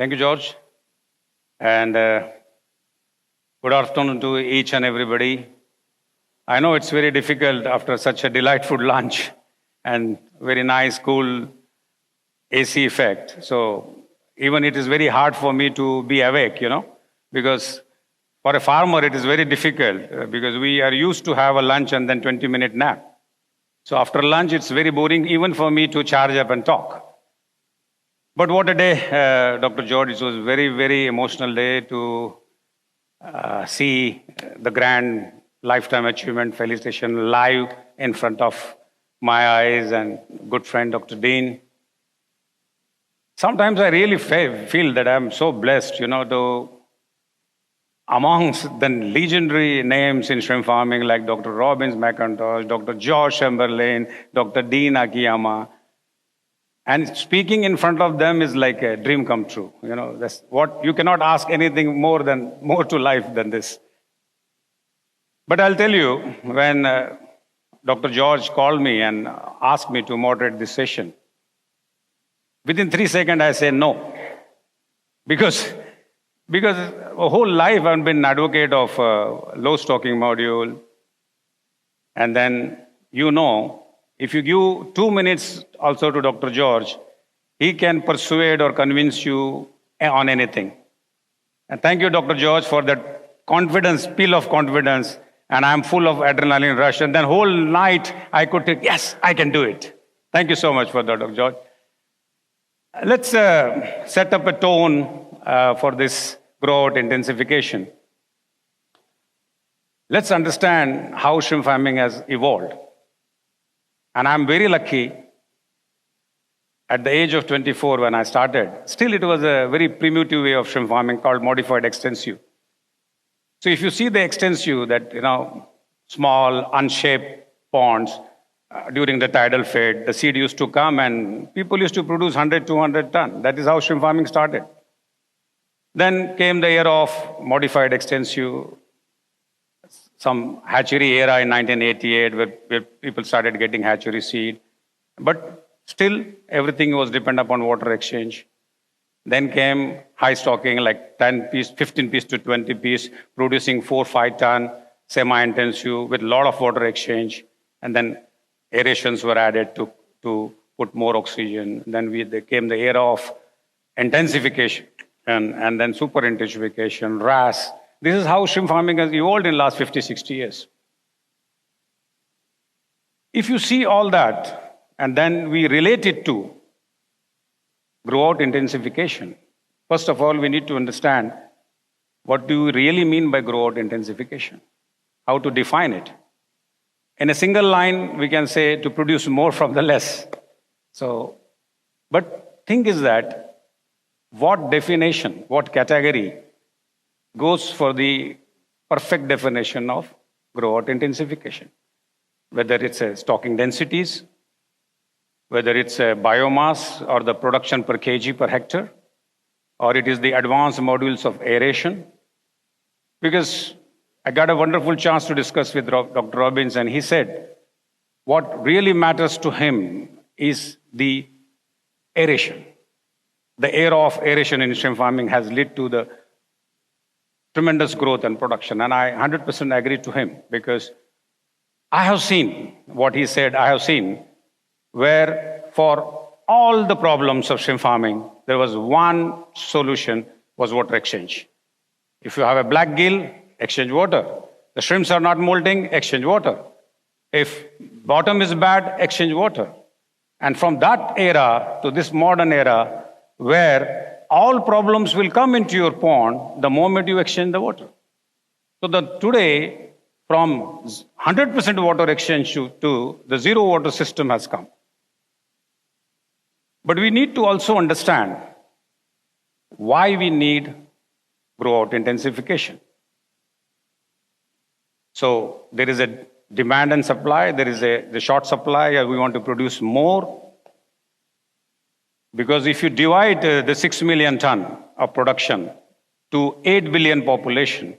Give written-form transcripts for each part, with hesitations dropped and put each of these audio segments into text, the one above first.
Thank you, George. And good afternoon to each and everybody. I know it's very difficult after such a delightful lunch and very nice, cool AC effect. So even it is very hard for me to be awake, because for a farmer, it is very difficult because we are used to have a lunch and then 20-minute nap. So after lunch, it's very boring even for me to charge up and talk. But what a day, Dr. George. It was very, very emotional day to see the grand lifetime achievement felicitation live in front of my eyes and good friend, Dr. Dean. Sometimes I really feel that I'm so blessed, though amongst the legendary names in shrimp farming like Dr. Robbins McIntosh, Dr. George Chamberlain, Dr. Dean Akiyama, and speaking in front of them is like a dream come true. That's what you cannot ask anything more to life than this. But I'll tell you, when Dr. George called me and asked me to moderate this session, within 3 seconds I said no, because a whole life I've been an advocate of low stocking module, and then if you give 2 minutes also to Dr. George, he can persuade or convince you on anything. And thank you, Dr. George, for that confidence, peel of confidence. And I'm full of adrenaline rush. And then whole night I could think, yes, I can do it. Thank you so much for that, Dr. George. Let's set up a tone for this growout intensification. Let's understand how shrimp farming has evolved. And I'm very lucky, at the age of 24 when I started, still it was a very primitive way of shrimp farming called modified extensive. So if you see the extensive, that, small, unshaped ponds, during the tidal fed, the seed used to come and people used to produce 100, 200 tons. That is how shrimp farming started. Then came the era of modified extensive, some hatchery era in 1988 where people started getting hatchery seed. But still, everything was dependent upon water exchange. Then came high stocking, like 10 piece, 15 piece to 20 piece, producing 4-5 ton, semi-intensive with a lot of water exchange. And then aerations were added to put more oxygen. Then there came the era of intensification and then super intensification, RAS. This is how shrimp farming has evolved in the last 50, 60 years. If you see all that, and then we relate it to growout intensification, first of all, we need to understand what do we really mean by growout intensification, how to define it. In a single line, we can say to produce more from the less. But thing is that what definition, what category goes for the perfect definition of growout intensification? Whether it's a stocking densities, whether it's a biomass or the production per kg per hectare, or it is the advanced modules of aeration. Because I got a wonderful chance to discuss with Dr. Robbins, and he said what really matters to him is the aeration. The era of aeration in shrimp farming has led to the tremendous growth and production. And I 100% agree to him, because I have seen what he said, I have seen where for all the problems of shrimp farming, there was one solution, was water exchange. If you have a black gill, exchange water. The shrimps are not molting, exchange water. If bottom is bad, exchange water. And from that era to this modern era, where all problems will come into your pond the moment you exchange the water. So today, from 100% water exchange to the zero water system has come. But we need to also understand why we need growout intensification. So there is a demand and supply, there is the short supply, we want to produce more. Because if you divide the 6 million ton of production to 8 billion population,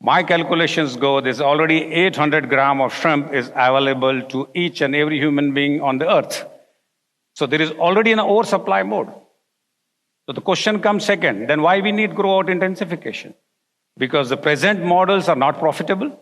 my calculations go, there's already 800 grams of shrimp is available to each and every human being on the earth. So there is already an oversupply mode. So the question comes second, then why we need growout intensification? Because the present models are not profitable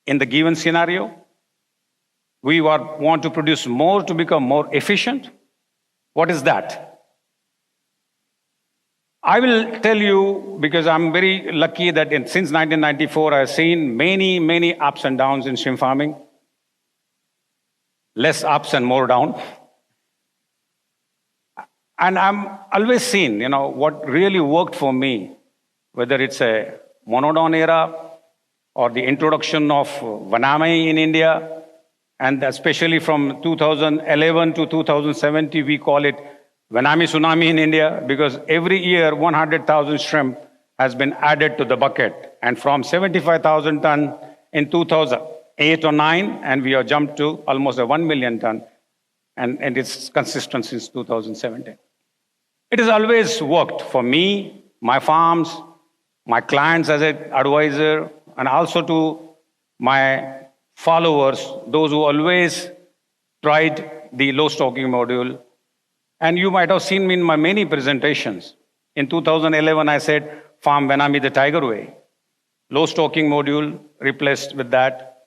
in the given scenario. We want to produce more to become more efficient. What is that? I will tell you, because I'm very lucky that since 1994, I've seen many, many ups and downs in shrimp farming. Less ups and more down. And I'm always seen, what really worked for me, whether it's a monodon era or the introduction of Vanami in India, and especially from 2011 to 2017, we call it Vanami tsunami in India, because every year 100,000 shrimp has been added to the bucket. And from 75,000 ton in 2008 or 9, and we have jumped to almost a 1 million ton. And it's consistent since 2017. It has always worked for me, my farms, my clients as an advisor, and also to my followers, those who always tried the low stocking module. And you might have seen me in my many presentations. In 2011, I said, farm Vanami the tiger way. Low stocking module replaced with that.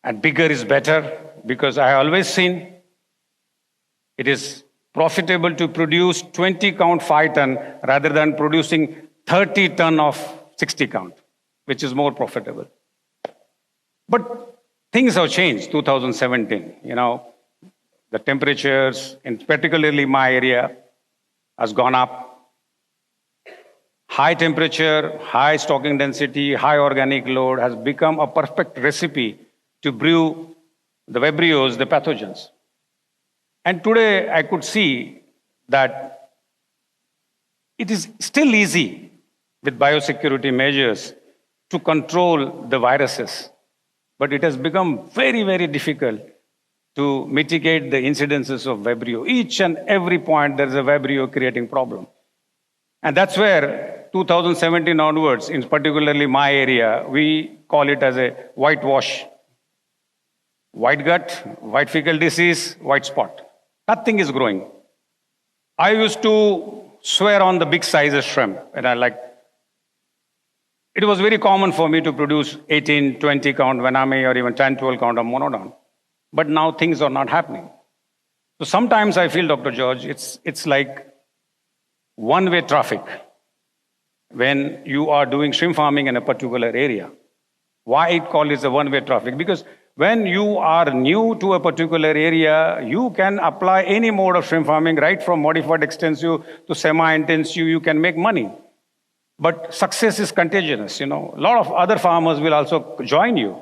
And bigger is better, because I always seen it is profitable to produce 20 count 5 ton rather than producing 30 ton of 60 count, which is more profitable. But things have changed 2017. The temperatures, in particularly my area, has gone up. High temperature, high stocking density, high organic load has become a perfect recipe to brew the Vibrios, the pathogens. And today I could see that it is still easy with biosecurity measures to control the viruses, but it has become very, very difficult to mitigate the incidences of Vibrio. Each and every point there is a Vibrio creating problem. And that's where 2017 onwards, in particularly my area, we call it as a whitewash. White gut, white fecal disease, white spot. Nothing is growing. I used to swear on the big sizes shrimp, and it was very common for me to produce 18, 20 count Vanami or even 10, 12 count of monodon. But now things are not happening. So sometimes I feel, Dr. George, it's like one-way traffic when you are doing shrimp farming in a particular area. Why it called it a one-way traffic? Because when you are new to a particular area, you can apply any mode of shrimp farming, right from modified extensive to semi-intensive, you can make money. But success is contagious. A lot of other farmers will also join you.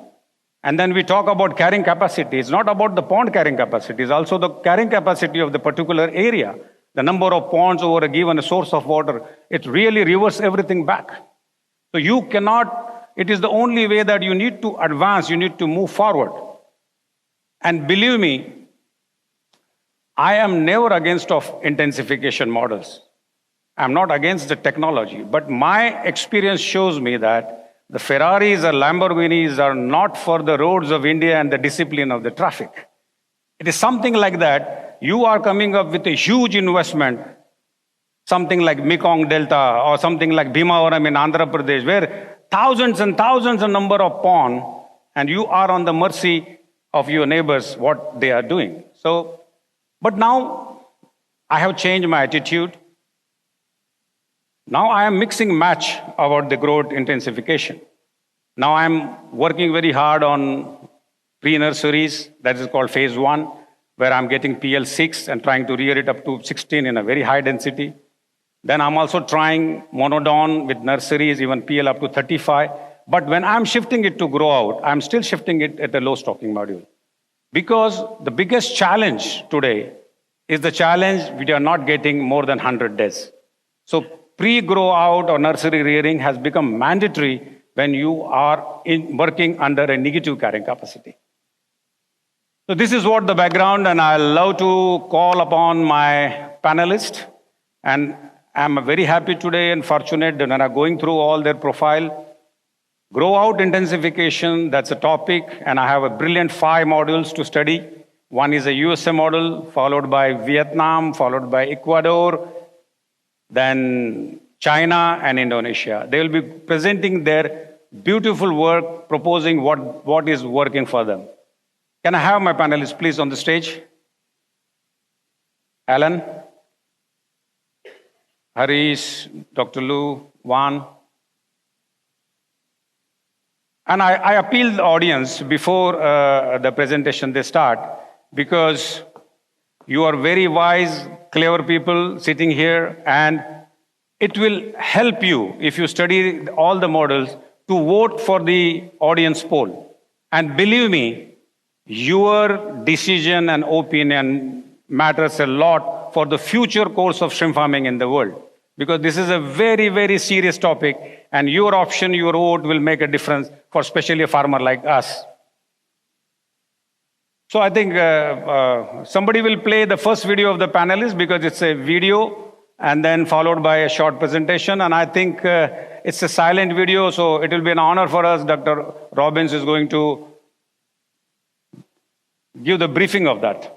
And then we talk about carrying capacity. It's not about the pond carrying capacity. It's also the carrying capacity of the particular area. The number of ponds over a given source of water. It really reverses everything back. So you cannot, it is the only way that you need to advance, you need to move forward. And believe me, I am never against of intensification models. I'm not against the technology, but my experience shows me that the Ferraris or Lamborghinis are not for the roads of India and the discipline of the traffic. It is something like that. You are coming up with a huge investment, something like Mekong Delta or something like Bhimavaram in Andhra Pradesh, where thousands and thousands of number of pond, and you are on the mercy of your neighbors, what they are doing. So, but now I have changed my attitude. Now I am mixing match about the growth intensification. Now I am working very hard on pre-nurseries, that is called phase 1, where I'm getting PL6 and trying to rear it up to 16 in a very high density. Then I'm also trying monodon with nurseries, even PL up to 35. But when I'm shifting it to grow out, I'm still shifting it at a low stocking module. Because the biggest challenge today is the challenge we are not getting more than 100 days. So pre-grow out or nursery rearing has become mandatory when you are working under a negative carrying capacity. So this is what the background, and I love to call upon my panelists. And I'm very happy today and fortunate that I'm going through all their profile. Growout intensification, that's a topic, and I have a brilliant 5 modules to study. One is a USA model, followed by Vietnam, followed by Ecuador, then China and Indonesia. They will be presenting their beautiful work, proposing what is working for them. Can I have my panelists please on the stage? Alan, Harish, Dr. Lu, Juan. And I appeal the audience before the presentation they start, because you are very wise, clever people sitting here, and it will help you if you study all the models to vote for the audience poll. And believe me, your decision and opinion matters a lot for the future course of shrimp farming in the world. Because this is a very, very serious topic, and your option, your vote will make a difference for especially a farmer like us. So I think somebody will play the first video of the panelists, because it's a video and then followed by a short presentation. And I think it's a silent video, so it will be an honor for us. Dr. Robbins is going to give the briefing of that.